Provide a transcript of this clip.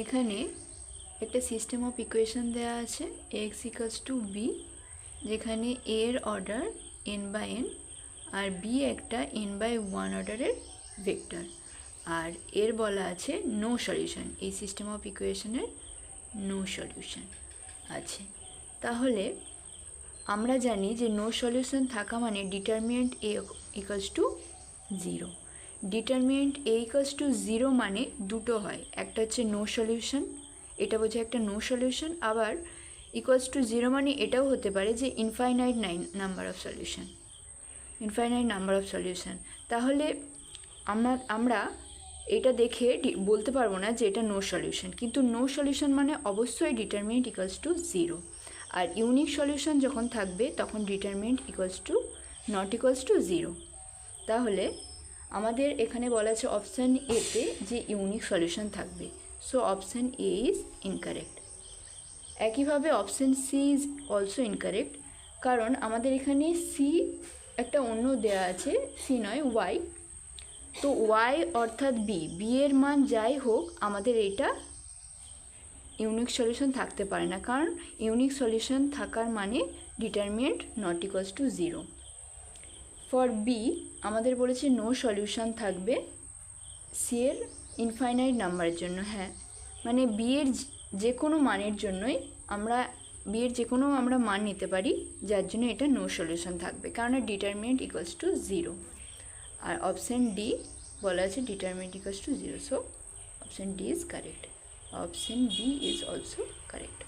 এখানে একটা system of equation দেওয়া আছে এক্স ইকালস টু বি, যেখানে এ এর অর্ডার n/n আর বি একটা n/1 অর্ডারের ভেক্টর, আর এর বলা আছে নো সলিউশন। এই সিস্টেম অফ ইকুয়েশনের নো সলিউশন আছে। তাহলে আমরা জানি যে নো সলিউশন থাকা মানে ডিটারমিনেন্ট এ ইকালস টু 0। ডিটারমিনেন্ট এ ইকালস টু 0 মানে দুটো হয়, একটা হচ্ছে নো সলিউশন, এটা বোঝায় একটা নো সলিউশন, আবার ইকুয়ালস টু 0 মানে এটাও হতে পারে যে infinite number of solution, infinite number of solution. তাহলে আমরা এটা দেখে বলতে পারবো না যে এটা নো সলিউশন, কিন্তু নো সলিউশন মানে অবশ্যই ডিটারমিনেন্ট ইকুয়ালস টু 0। আর ইউনিক সলিউশন যখন থাকবে তখন determinant equals to not equals to 0। তাহলে আমাদের এখানে বলা আছে অপশান এতে যে ইউনিক সলিউশন থাকবে, so option A is incorrect. একইভাবে option C is also incorrect, কারণ আমাদের এখানে সি একটা অন্য দেওয়া আছে, সি নয় ওয়াই, তো ওয়াই অর্থাৎ বি এর মান যাই হোক আমাদের এটা ইউনিক সলিউশন থাকতে পারে না, কারণ ইউনিক সলিউশন থাকার মানে determinant not equals to 0। For B আমাদের বলেছে নো সলিউশন থাকবে সি এর ইনফাইনাইট নাম্বারের জন্য। হ্যাঁ, মানে বি এর যে কোনো মানের জন্যই আমরা মান নিতে পারি, যার জন্য এটা নো সলিউশন থাকবে, কারণ ডিটারমিনেন্ট ইকুয়ালস টু 0। আর অপশান ডি বলা আছে determinant equals to 0, so option D is correct. Option B is also correct.